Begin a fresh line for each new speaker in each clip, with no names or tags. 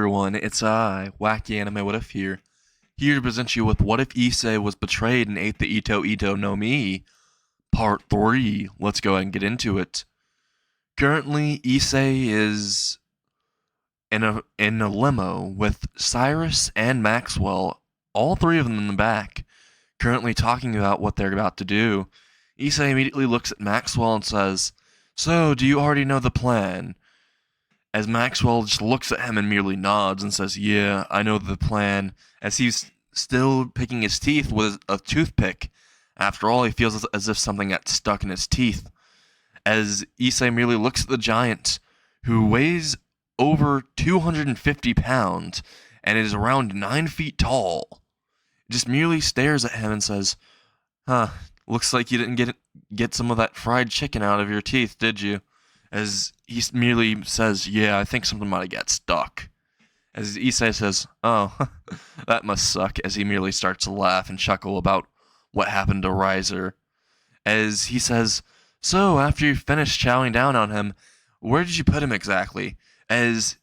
everyone, it's I, Wacky Anime What If here to present you with What If Issei Was Betrayed and Ate the Ito no Mi, Part 3. Let's go ahead and get into it. Currently, Issei is in a limo with Cyrus and Maxwell, all three of them in the back, currently talking about what they're about to do. Issei immediately looks at Maxwell and says, "So, do you already know the plan?" As Maxwell just looks at him and merely nods and says, "Yeah, I know the plan," as he's still picking his teeth with a toothpick. After all, he feels as if something got stuck in his teeth. As Issei merely looks at the giant, who weighs over 250 pounds and is around 9 feet tall, just merely stares at him and says, "Huh, looks like you didn't get some of that fried chicken out of your teeth, did you?" As he merely says, "Yeah, I think something might have got stuck." As Issei says, "Oh, that must suck," as he merely starts to laugh and chuckle about what happened to Riser. As he says, "So, after you finished chowing down on him, where did you put him exactly?" As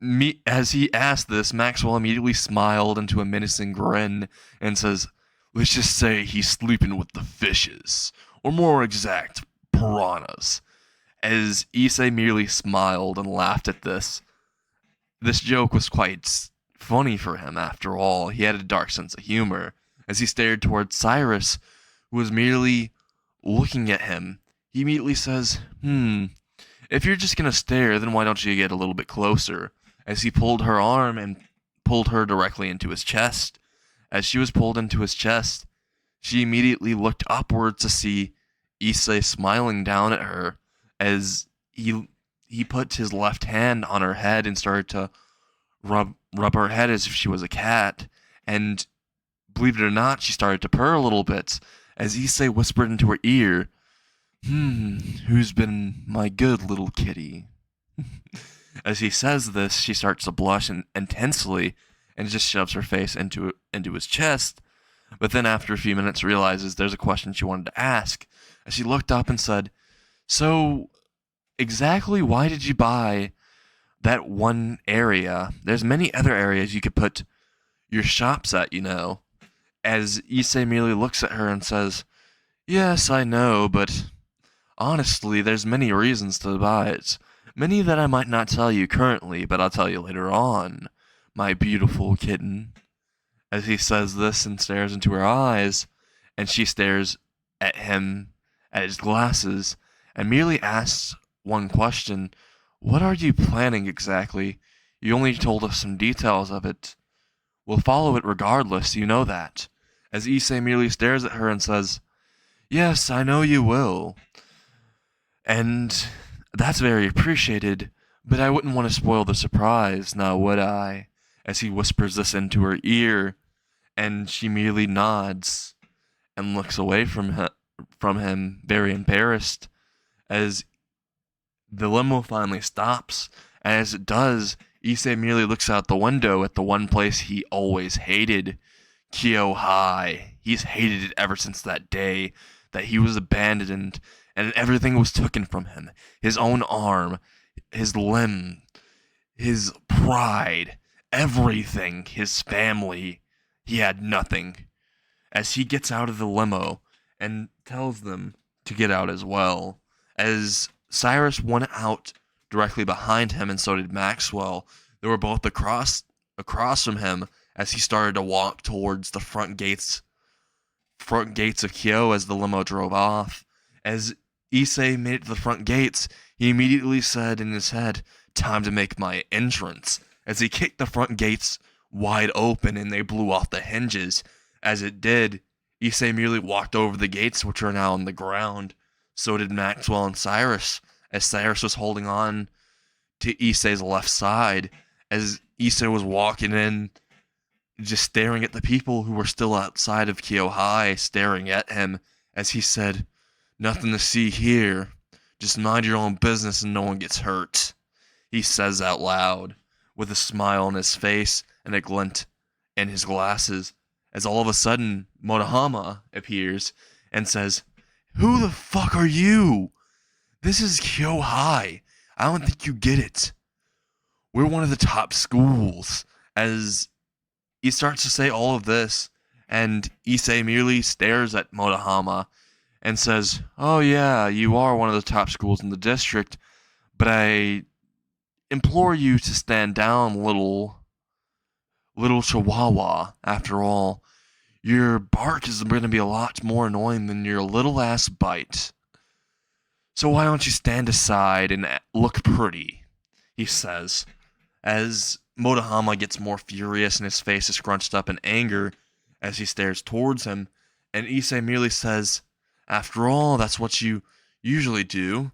he asked this, Maxwell immediately smiled into a menacing grin and says, "Let's just say he's sleeping with the fishes, or more exact, piranhas." As Issei merely smiled and laughed at this. This joke was quite funny for him, after all. He had a dark sense of humor. As he stared towards Cyrus, who was merely looking at him, he immediately says, "If you're just gonna stare, then why don't you get a little bit closer?" As he pulled her arm and pulled her directly into his chest. As she was pulled into his chest, she immediately looked upwards to see Issei smiling down at her, as he put his left hand on her head and started to rub her head as if she was a cat, and believe it or not, she started to purr a little bit, as Issei whispered into her ear, "Who's been my good little kitty?" As he says this, she starts to blush intensely and just shoves her face into his chest, but then after a few minutes realizes there's a question she wanted to ask, as she looked up and said, "So, exactly why did you buy that one area? There's many other areas you could put your shops at, you know." As Issei merely looks at her and says, "Yes, I know, but honestly, there's many reasons to buy it. Many that I might not tell you currently, but I'll tell you later on, my beautiful kitten." As he says this and stares into her eyes, and she stares at him, at his glasses, and merely asks one question: "What are you planning exactly? You only told us some details of it. We'll follow it regardless, you know that." As Issei merely stares at her and says, "Yes, I know you will. And that's very appreciated, but I wouldn't want to spoil the surprise, now would I?" As he whispers this into her ear, and she merely nods and looks away from him, very embarrassed. As the limo finally stops, and as it does, Issei merely looks out the window at the one place he always hated, Kyo High. He's hated it ever since that day that he was abandoned and everything was taken from him. His own arm, his limb, his pride, everything, his family. He had nothing. As he gets out of the limo and tells them to get out as well. As Cyrus went out directly behind him, and so did Maxwell. They were both across from him as he started to walk towards the front gates of Kyo as the limo drove off. As Issei made it to the front gates, he immediately said in his head, "Time to make my entrance," as he kicked the front gates wide open and they blew off the hinges. As it did, Issei merely walked over the gates, which are now on the ground. So did Maxwell and Cyrus, as Cyrus was holding on to Issei's left side, as Issei was walking in, just staring at the people who were still outside of Kyo High, staring at him, as he said, "Nothing to see here. Just mind your own business and no one gets hurt." He says out loud, with a smile on his face and a glint in his glasses, as all of a sudden, Motohama appears and says, "Who the fuck are you? This is Kyo High. I don't think you get it." We're one of the top schools. As he starts to say all of this, and Issei merely stares at Motohama and says, "Oh yeah, you are one of the top schools in the district, but I implore you to stand down, little chihuahua. After all, your bark is going to be a lot more annoying than your little ass bite. So why don't you stand aside and look pretty?" he says, as Motohama gets more furious and his face is scrunched up in anger as he stares towards him, and Issei merely says, "After all, that's what you usually do.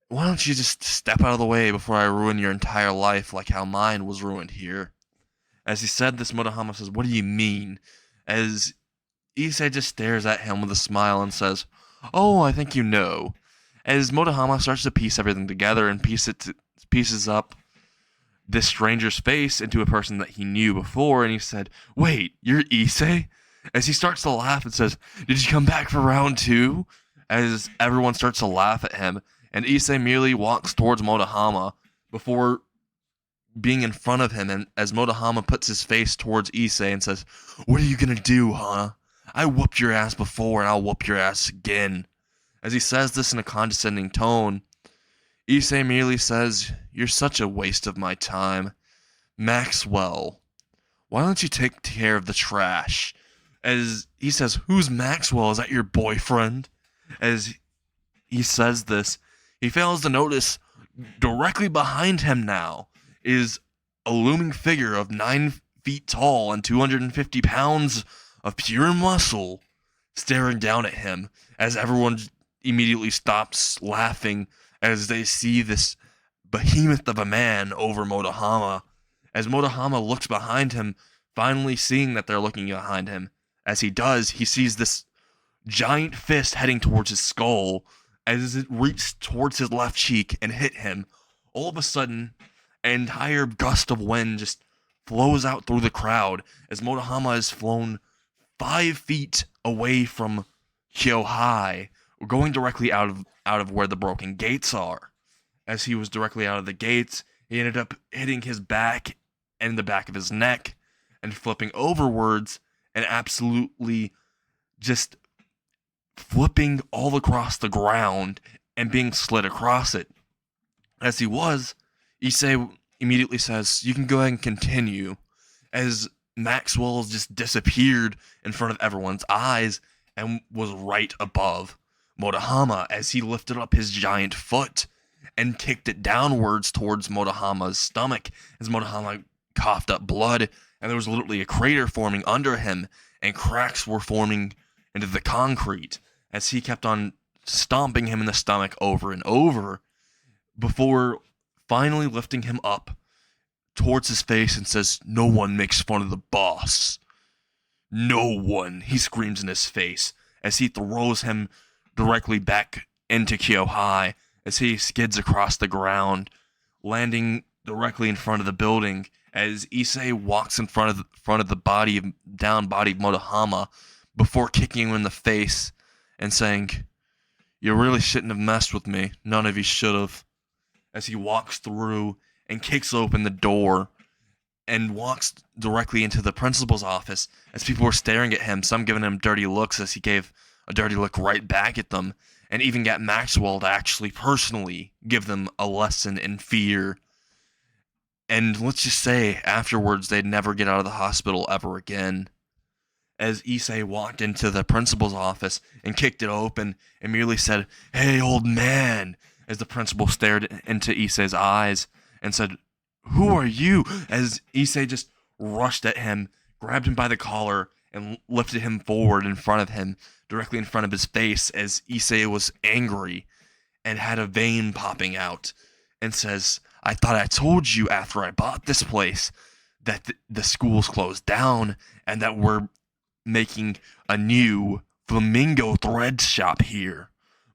Why don't you just step out of the way before I ruin your entire life like how mine was ruined here?" As he said this, Motohama says, "What do you mean?" As Issei just stares at him with a smile and says, "Oh, I think you know." As Motohama starts to piece everything together and pieces up this stranger's face into a person that he knew before, and he said, "Wait, you're Issei?" As he starts to laugh and says, "Did you come back for round two?" As everyone starts to laugh at him, and Issei merely walks towards Motohama before being in front of him, and as Motohama puts his face towards Issei and says, "What are you gonna do, huh? I whooped your ass before, and I'll whoop your ass again." As he says this in a condescending tone, Issei merely says, "You're such a waste of my time. Maxwell, why don't you take care of the trash?" As he says, "Who's Maxwell? Is that your boyfriend?" As he says this, he fails to notice directly behind him now is a looming figure of 9 feet tall and 250 pounds of pure muscle staring down at him, as everyone immediately stops laughing as they see this behemoth of a man over Motohama. As Motohama looks behind him, finally seeing that they're looking behind him, as he does, he sees this giant fist heading towards his skull. As it reached towards his left cheek and hit him, all of a sudden, an entire gust of wind just flows out through the crowd as Motohama is flown 5 feet away from Kyo High, going directly out of where the broken gates are. As he was directly out of the gates, he ended up hitting his back and the back of his neck and flipping overwards and absolutely just flipping all across the ground and being slid across it. As he was, Issei immediately says, "You can go ahead and continue," as Maxwell just disappeared in front of everyone's eyes and was right above Motohama as he lifted up his giant foot and kicked it downwards towards Motohama's stomach as Motohama coughed up blood, and there was literally a crater forming under him and cracks were forming into the concrete as he kept on stomping him in the stomach over and over before finally lifting him up towards his face and says, "No one makes fun of the boss. No one," he screams in his face as he throws him directly back into Kyo High as he skids across the ground, landing directly in front of the building as Issei walks in front of the down body of Motohama before kicking him in the face and saying, "You really shouldn't have messed with me. None of you should have." As he walks through and kicks open the door and walks directly into the principal's office as people were staring at him, some giving him dirty looks as he gave a dirty look right back at them, and even got Maxwell to actually personally give them a lesson in fear. And let's just say, afterwards, they'd never get out of the hospital ever again. As Issei walked into the principal's office and kicked it open and merely said, "Hey, old man," as the principal stared into Issei's eyes and said, "Who are you?" As Issei just rushed at him, grabbed him by the collar, and lifted him forward in front of him, directly in front of his face, as Issei was angry and had a vein popping out, and says, "I thought I told you after I bought this place that the school's closed down and that we're making a new flamingo thread shop here.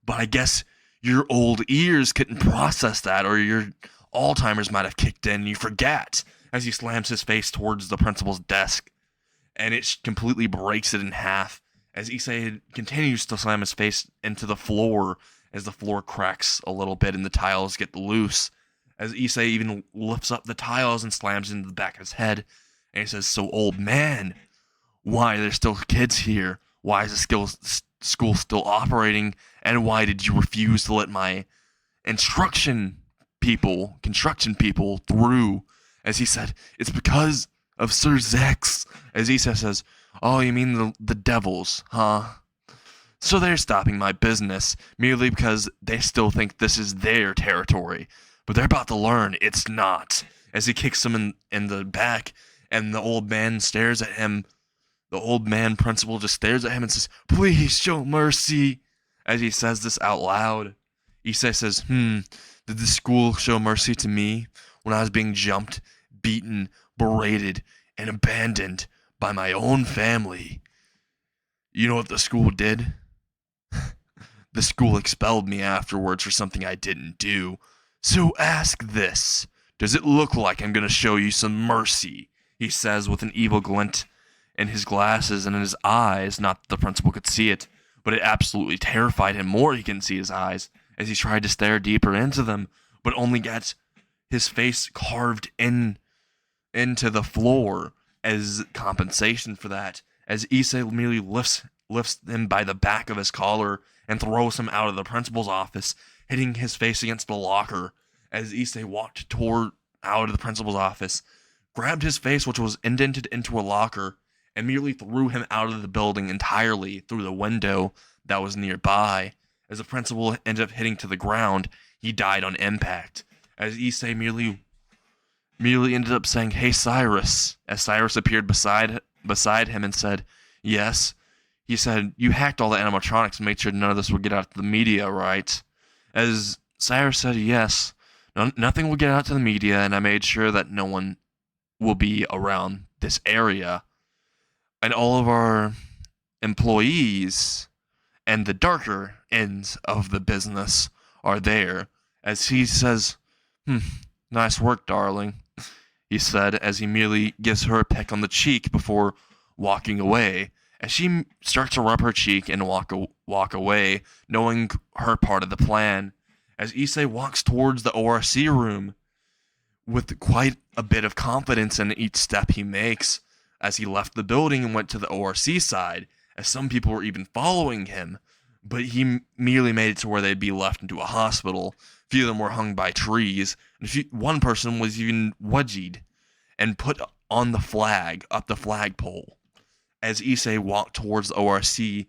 But I guess your old ears couldn't process that, or your Alzheimer's might have kicked in and you forget," as he slams his face towards the principal's desk, and it completely breaks it in half as Issei continues to slam his face into the floor as the floor cracks a little bit and the tiles get loose as Issei even lifts up the tiles and slams into the back of his head. And he says, "So, old man, why are there still kids here? Why is the school still operating? And why did you refuse to let my construction people through?" As he said, "It's because of Sir Zex." As Issei says, "Oh, you mean the devils, huh? So they're stopping my business merely because they still think this is their territory. But they're about to learn it's not." As he kicks him in the back, and the old man stares at him. The old man principal just stares at him and says, "Please show mercy." As he says this out loud, Issei says, "Did the school show mercy to me when I was being jumped, beaten, berated, and abandoned by my own family? You know what the school did? The school expelled me afterwards for something I didn't do. So ask this. Does it look like I'm going to show you some mercy?" He says with an evil glint in his glasses and in his eyes. Not that the principal could see it, but it absolutely terrified him more. He couldn't see his eyes as he tried to stare deeper into them, but only got his face carved into the floor as compensation for that. As Issei merely lifts him by the back of his collar and throws him out of the principal's office, hitting his face against the locker. As Issei walked out of the principal's office, grabbed his face, which was indented into a locker, and merely threw him out of the building entirely through the window that was nearby. As the principal ended up hitting to the ground, he died on impact. As Issei merely ended up saying, "Hey, Cyrus," as Cyrus appeared beside him and said, "Yes." He said, "You hacked all the animatronics and made sure none of this would get out to the media, right?" As Cyrus said, "Yes, nothing will get out to the media, and I made sure that no one will be around this area. And all of our employees and the darker ends of the business are there." As he says, "Nice work, darling," he said, as he merely gives her a peck on the cheek before walking away. As she starts to rub her cheek and walk away, knowing her part of the plan. As Issei walks towards the ORC room with quite a bit of confidence in each step he makes, as he left the building and went to the ORC side, as some people were even following him, but he merely made it to where they'd be left into a hospital. A few of them were hung by trees, and one person was even wedgied and put on the flagpole. As Issei walked towards the ORC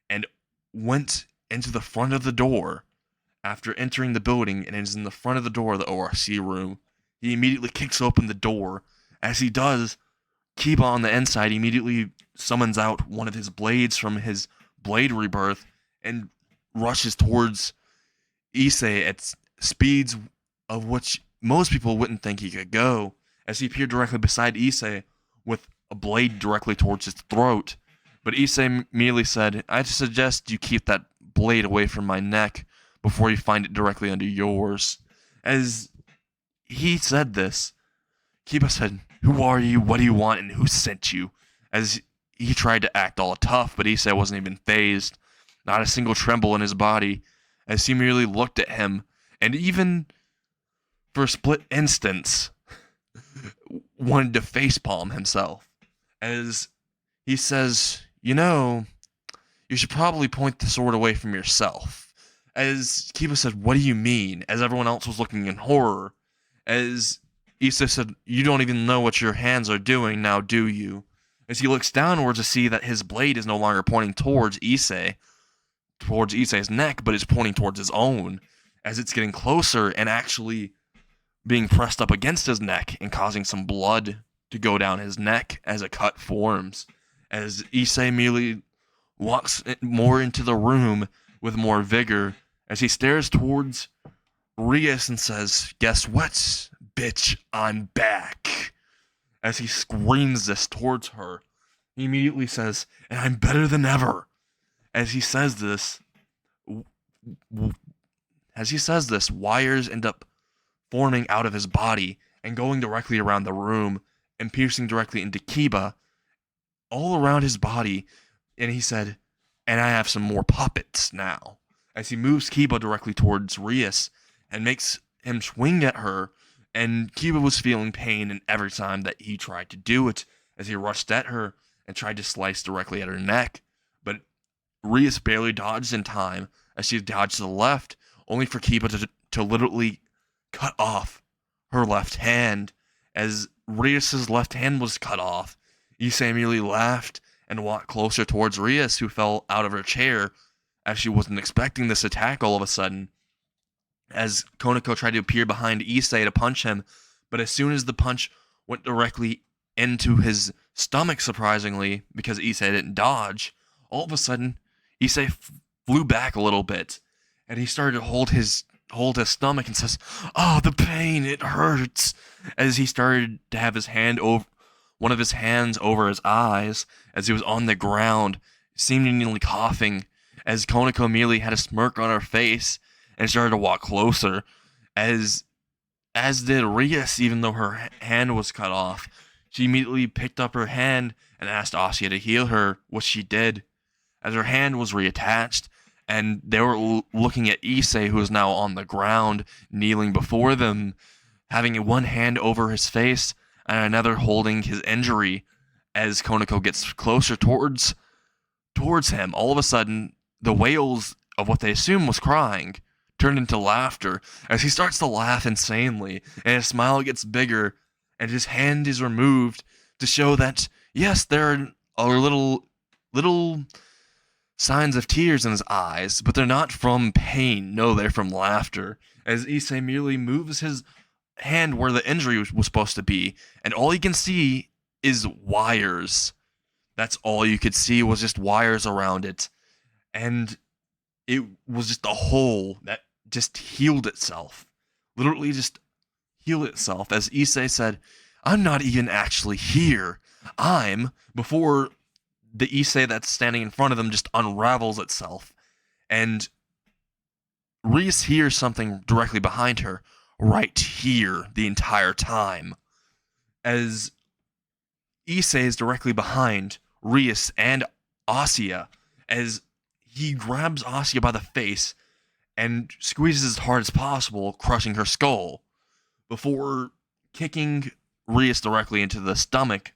and went into the front of the door, after entering the building and is in the front of the door of the ORC room, he immediately kicks open the door. As he does, Kiba on the inside immediately summons out one of his blades from his blade rebirth and rushes towards Issei at speeds of which most people wouldn't think he could go, as he appeared directly beside Issei with a blade directly towards his throat. But Issei merely said, "I suggest you keep that blade away from my neck before you find it directly under yours." As he said this, Kiba said, "Who are you, what do you want, and who sent you?" As he tried to act all tough, but Issei wasn't even fazed, not a single tremble in his body, as he merely looked at him, and even for a split instance, wanted to facepalm himself. As he says, "You know, you should probably point the sword away from yourself." As Kiba said, "What do you mean?" As everyone else was looking in horror. As Issei said, "You don't even know what your hands are doing now, do you?" As he looks downwards to see that his blade is no longer pointing towards Issei's neck, but is pointing towards his own, as it's getting closer and actually being pressed up against his neck and causing some blood to go down his neck as a cut forms. As Issei merely walks more into the room with more vigor, as he stares towards Rias and says, "Guess what, bitch, I'm back." As he screams this towards her, he immediately says, "And I'm better than ever." As he says this, wires end up forming out of his body and going directly around the room and piercing directly into Kiba, all around his body. And he said, "And I have some more puppets now." As he moves Kiba directly towards Rias and makes him swing at her, and Kiba was feeling pain in every time that he tried to do it, as he rushed at her and tried to slice directly at her neck. But Rias barely dodged in time as she dodged to the left, only for Kiba to literally cut off her left hand. As Rias' left hand was cut off, Issei merely laughed and walked closer towards Rias, who fell out of her chair as she wasn't expecting this attack all of a sudden. As Konako tried to appear behind Issei to punch him, but as soon as the punch went directly into his stomach, surprisingly, because Issei didn't dodge, all of a sudden, Issei flew back a little bit, and he started to hold his stomach and says, "Oh, the pain, it hurts," as he started to have one of his hands over his eyes, as he was on the ground, seemingly coughing, as Konako merely had a smirk on her face, and started to walk closer, as did Rias, even though her hand was cut off. She immediately picked up her hand and asked Asuya to heal her, which she did, as her hand was reattached, and they were looking at Issei, who was now on the ground, kneeling before them, having one hand over his face and another holding his injury. As Konako gets closer towards him, all of a sudden, the wails of what they assumed was crying turned into laughter, as he starts to laugh insanely, and his smile gets bigger, and his hand is removed to show that, yes, there are little signs of tears in his eyes, but they're not from pain. No, they're from laughter, as Issei merely moves his hand where the injury was supposed to be, and all you can see is wires. That's all you could see, was just wires around it, and it was just a hole that just healed itself. Literally just healed itself, as Issei said, "I'm not even actually here. Before the Issei that's standing in front of them just unravels itself, and Rias hears something directly behind her, right here, the entire time, as Issei is directly behind Rias and Asuya, as he grabs Asuya by the face and squeezes as hard as possible, crushing her skull, before kicking Rias directly into the stomach,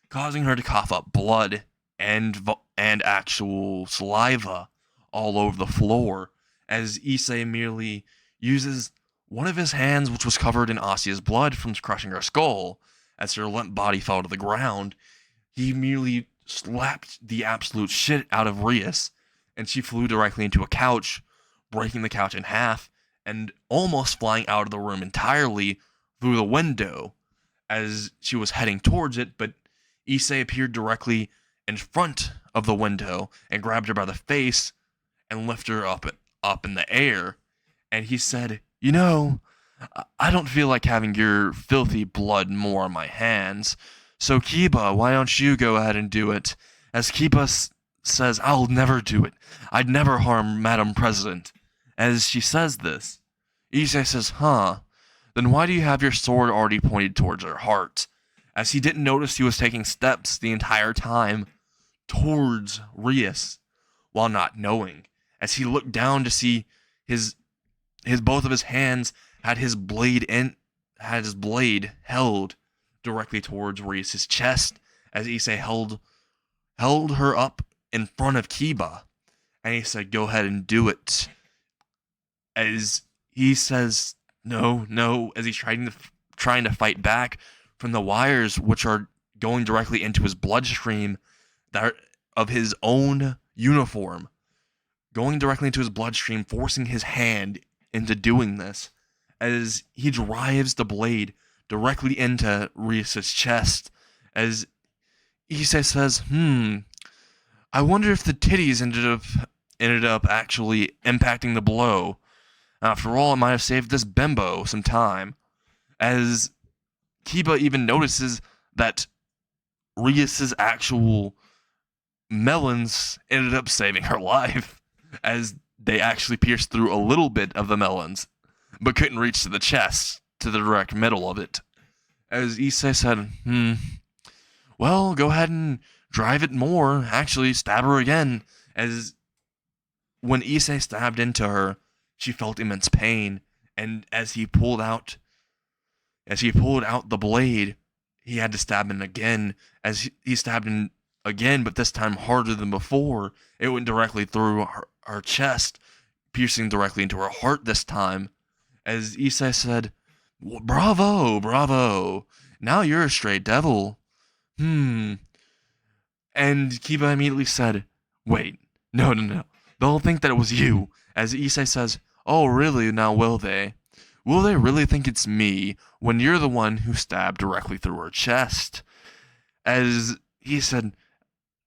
causing her to cough up blood and actual saliva all over the floor, as Issei merely uses one of his hands, which was covered in Asuya's blood from crushing her skull. As her limp body fell to the ground, he merely slapped the absolute shit out of Rias, and she flew directly into a couch, breaking the couch in half, and almost flying out of the room entirely through the window as she was heading towards it, but Issei appeared directly in front of the window and grabbed her by the face and lifted her up in the air, and he said, "You know, I don't feel like having your filthy blood more on my hands, so Kiba, why don't you go ahead and do it?" As Kiba says, "I'll never do it. I'd never harm Madam President." As she says this, Issei says, "Huh, then why do you have your sword already pointed towards her heart?" As he didn't notice he was taking steps the entire time towards Rias, while not knowing, as he looked down to see his both of his hands had his blade held directly towards Rias' chest, as Issei held her up in front of Kiba, and he said, "Go ahead and do it." As he says, no, as he's trying to fight back from the wires, which are going directly into his bloodstream, that of his own uniform, going directly into his bloodstream, forcing his hand into doing this, as he drives the blade directly into Rias' chest, as Issei says, I wonder if the titties ended up actually impacting the blow. After all, it might have saved this bimbo some time. As Kiba even notices that Rias' actual melons ended up saving her life, as they actually pierced through a little bit of the melons, but couldn't reach to the chest, to the direct middle of it. As Issei said, well, go ahead and drive it more. Actually, stab her again. As when Issei stabbed into her, she felt immense pain, and as he pulled out the blade, he had to stab him again. As he stabbed him again, but this time harder than before. It went directly through her chest, piercing directly into her heart this time. As Issei said, "Bravo, bravo! Now you're a straight devil." And Kiba immediately said, "Wait, no. They'll think that it was you." As Issei says, "Oh, really? Now will they? Will they really think it's me when you're the one who stabbed directly through her chest?" As he said,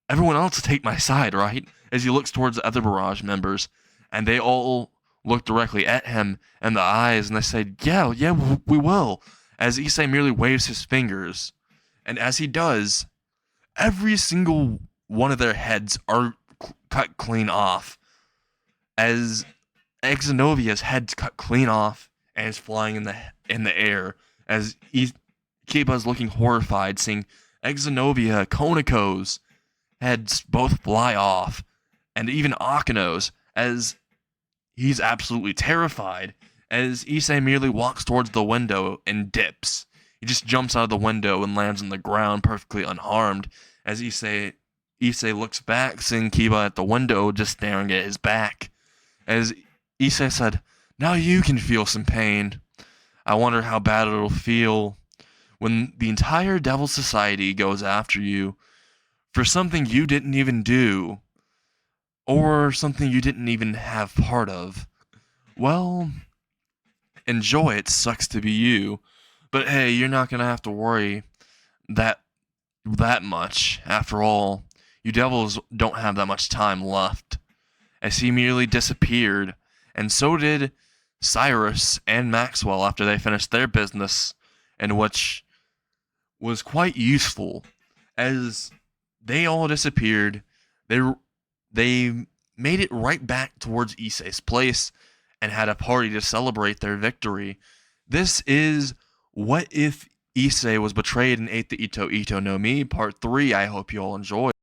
"Everyone else take my side, right?" As he looks towards the other Barrage members, and they all look directly at him in the eyes, and they say, yeah, we will. As Issei merely waves his fingers, and as he does, every single one of their heads are cut clean off. As Exonovia's head's cut clean off and is flying in the air. As Kiba's looking horrified, seeing Exonovia, Konako's heads both fly off, and even Akino's, as he's absolutely terrified. As Issei merely walks towards the window and dips. He just jumps out of the window and lands on the ground perfectly unharmed. As Issei looks back, seeing Kiba at the window just staring at his back. As Issei said, "Now you can feel some pain. I wonder how bad it'll feel when the entire Devil Society goes after you for something you didn't even do, or something you didn't even have part of. Well, enjoy it, sucks to be you. But hey, you're not gonna have to worry that much. After all, you devils don't have that much time left." As he merely disappeared, and so did Cyrus and Maxwell after they finished their business, and which was quite useful. As they all disappeared, they made it right back towards Issei's place and had a party to celebrate their victory. This is What If Issei Was Betrayed and Ate the Ito no Mi, Part 3. I hope you all enjoy.